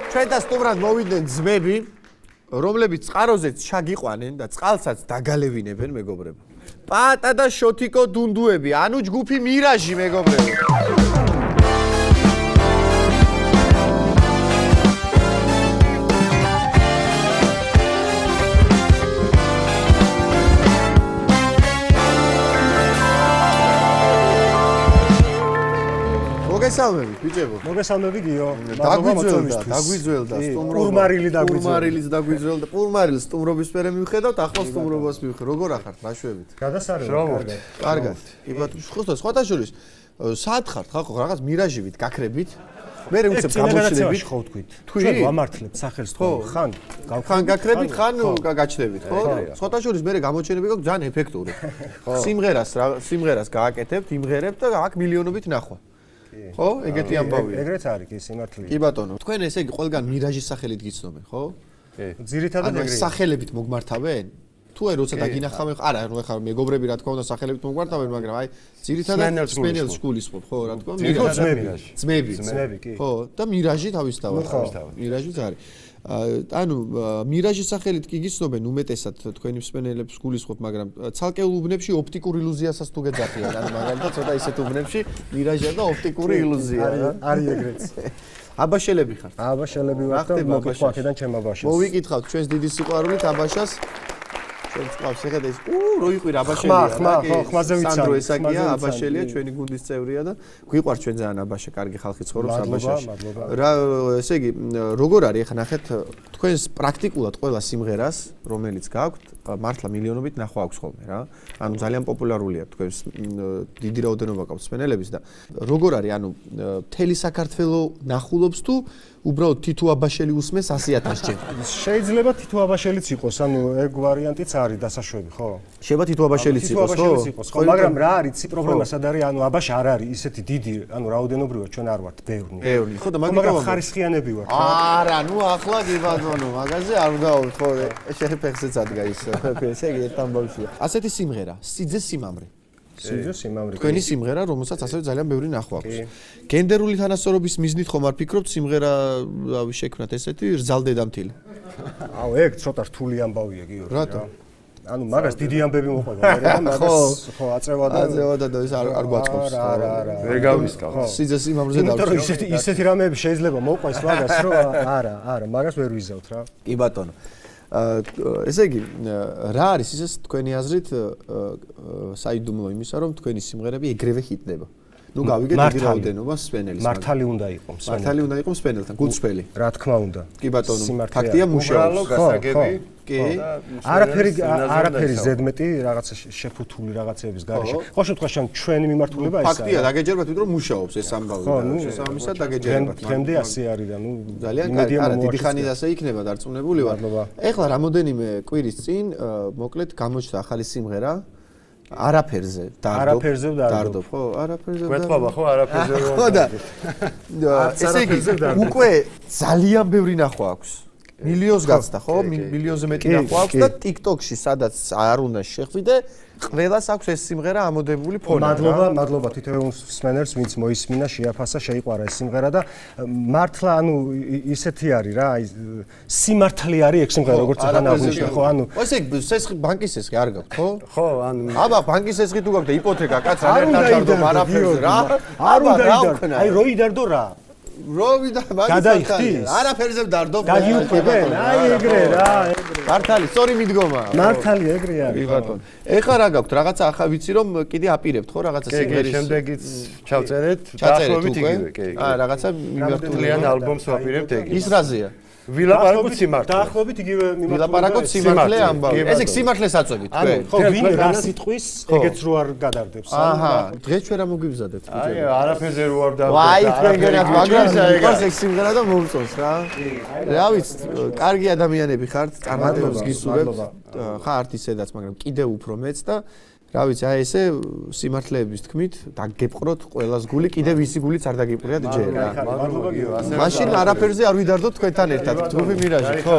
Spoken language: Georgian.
ჩვენ და სტუმრად მოვიდნენ ძმები, რომლებიც წყაროზეც ჩაგიყვანენ და წყალსაც დაგალევინებენ, მეგობრებო. პატა და შოთიკო დუნდუები, ანუ ჯგუფი მირაჟი, მეგობრებო. მოგესალმებით, ბიჭებო. მოგესალმები გიო. დაგვიძველდა, პურმარილი დაგვიძველდა. პურმარილს სტუმრობის მერე მივხედავთ, ახლა სტუმრობას მივხედავ. როგორ ახართ, ბაშვებით? გადასარევად. კარგად. კი ბატონო, ხოთა შორის საათ ხართ, ხალხო, რაღაც მირაჟივით, გაქრებით. მე უცებ გამოჩნდებით, ხო თქვით. ჩვენ ვამართლებთ სახელს თქვენ. ხან გაქრებით, ხან გაჩნდებით, ხო? ხოთა შორის მე გამოჩენები გაქვს ძალიან ეფექტური. სიმღერას გააკეთებთ, იმღერებთ და აქ მილიონობით ნახვა. ხო, ეგეთი ამბავია. ეგრეც არის კი სიმართლეა. კი ბატონო, თქვენ ესე იგი ყველგან მირაჟის სახელით გიცნობენ, ხო? კი. ძირითადად ეგრეა. სახელებით მოგმართავენ? თუ აი როცა დაგინახავენ, არა, ხა მეგობრები რა თქმა უნდა სახელებით მოგმართავენ, მაგრამ აი ძირითადად სპენელს გულისხმობ, ხო, რა თქმა უნდა? ძმები, კი. ხო, და მირაჟი თავისთავად. მირაჟიც არის. ანუ მირაჟის სახელით კი გიცნობენ უმეტესად თქვენი მსმენელებს გულისხმობ, მაგრამ ცალკეულ უბნებში ოპტიკურ ილუზიასაც თუ გეძახიან, ანუ მაგალითად ცოტა ისეთ უბნებში მირაჟია და ოპტიკური ილუზია. არის ეგრეც. აბაშელები ხართ? აბაშელები ვარ და მოგიყვა აქედან ჩემ აბაშას. მოვიკითხავთ ჩვენს დიდი სიყვარულით აბაშას. ჩვენს ყავს ეხლა ეს რო იყვირ აბაშელია. ხმაზე ვიცი. სანდრო ესაკია, აბაშელია, ჩვენი გუნდის წევრია და გვიყვარს ჩვენ ძალიან აბაშა, კარგი ხალხი ცხოვრობს აბაშაში. რა ესე იგი როგორ არის ეხლა ნახეთ თქვენს პრაქტიკულად ყველა სიმღერას რომელიც გაქვთ მართლა მილიონობით ნახვა აქვს ხოლმე რა. ანუ ძალიან პოპულარულია თქვენს დიდი რაოდენობა გაქვთ მსმენელების და როგორ არის ანუ მთელი საქართველო ნახულობს თუ უბრალოდ თითო აბაშელი უსმენს 100,000 ჯერ. შეიძლება თითო აბაშელიც იყოს, ანუ ეგ ვარიანტიც არის დასაშვები, ხო? შეიძლება თითო აბაშელიც იყოს, ხო? მაგრამ რა არის პრობლემა სად არის? ანუ აბაშა არ არის ისეთი დიდი, ანუ რაოდენობრივად ჩვენ არ ვართ ბევრი. ხო და მაგრამ ხარისხიანები ვართ. არა, ნუ ახლა კი ბატონო, მაგაზე არ ვდავალთ, ხო? შეფეხზეც ადგა ის. ესე იგი ერთ ამბავშია. ასეთი სიმღერა, სიძე სიმამრე. თქვენი სიმღერა, რომელსაც ასევე ძალიან ბევრი ნახვა აქვს. გენდერული თანასწორობის მიზნით ხომ არ ფიქრობთ სიმღერა შექმნათ ესეთი რძალდედამთილი? აუ, ეგ ცოტა რთული ამბავია გიო. რატო? ანუ მაგას დიდი ამბები მოყვება, მაგრამ მაგას ხო აწევა და ის არ გვაწყობს. არა. ვერ გავისკავ. სიძე სიმამრეზე დავჭრე. ისეთი რამეები შეიძლება მოყვეს მაგას, რომ არა, მაგას ვერ ვიზავთ რა. კი ბატონო. ესე იგი, რა არის ისე თქვენი აზრით საიდუმლო იმისა, რომ თქვენი სიმღერები ეგრევე ჰიტდება? ნუ გავიგეთ დიდი რაოდენობა მსმენელის. მართალი უნდა იყო მსმენელი. მართალი უნდა იყო მსმენელთან, გულწრფელი. რა თქმა უნდა. კი ბატონო, ფაქტია მუშაობს. კი. არაფერი ზედმეტი რაღაცა შეფუთული რაღაცების გარეშე. ხო შემთხვევაში ჩვენი მიმართულება ისაა. ფაქტია, დაგეჯერებათ, რომ მუშაობს ეს ამბავი და შესაბამისად დაგეჯერებათ. დღემდე ასე არის და ნუ ძალიან კარგი, არა, დიდი ხანი ასე იქნება, დარწმუნებული ვარ. ეხლა რამოდენიმე კვირის წინ მოკლედ გამოჩნდა ახალი სიმღერა არაფერზე დარდობ, ხო? არაფერზე დარდობ. გვეთყობა ხო არაფერზე რომ. ხო და ესე იგი უკვე ძალიან ბევრი ნახვა აქვს. მილიონს გაცდა, ხო? მილიონზე მეტი ნახვა აქვს და TikTok-ში სადაც არ უნდა შეხვიდე, ყველას აქვს ეს სიმღერა ამოდებული ფონა. მადლობა თითოეულ მსმენელს, ვინც მოისმინა, შეაფასა, შეიყვარა ეს სიმღერა და მართლა ანუ ისეთი არის რა, აი სიმართლე არის ეგ სიმღერა, როგორც ახლა აღნიშნა, ხო? ანუ ესე იგი სესხი ბანკის სესხი არ გაქვთ, ხო? ხო, ანუ აბა ბანკის სესხი თუ გაქვთ და იპოთეკა კაც არ დარდობ არაფერზე რა. არ უნდა იდარდო. აი რო იდარდო რა. როვიდა გადაიხდის? არაფერზე დარდო. გაგიუყვებენ? აი ეგრე რა. მართალი, სწორი მიდგომა. მართალი ეგრე არის. კი ბატონო. ეხლა რა გაქვთ? რაღაცა ახლა ვიცი რომ კიდე აპირებთ ხო რაღაცა სიმღერის. შემდეგიც ჩავწერეთ დაახლოებით იგივე, კი. რაღაცა მიმართულიან ალბომს ვაპირებთ ეგ. ის რაზეა? ვილაპარაკოთ სიმართლე. დაახლოებით იგივე ვილაპარაკოთ სიმართლე ამბავი. ესე სიმართლეს აწვევით თქვენ. ხო, ვინ რა სიტყვის ეგეც რო არ გადარდებს. აჰა, დღეს ჩვენ რა მოგიბზადეთ? აი, არაფერზე რო არ დავდებ. ვაი, თქვენ გენათ მაგრამ ეს სიმღერა და მომწონს რა. რა ვიცი, კარგი ადამიანები ხართ, წარმატებებს გისურვებთ. ხართ ისედაც, მაგრამ კიდევ უფრო მეც და რა ვიცი, აი ესე სიმართლეების თქმით დაგეპყროთ ყველას გული, კიდევ ისი გულიც არ დაგიპყრიათ ჯერ რა. მადლობა გიო, ასე მაშინ არაფერზე არ ვიდარდოთ თქვენთან ერთად, ჯგუფი მირაჟი, ხო?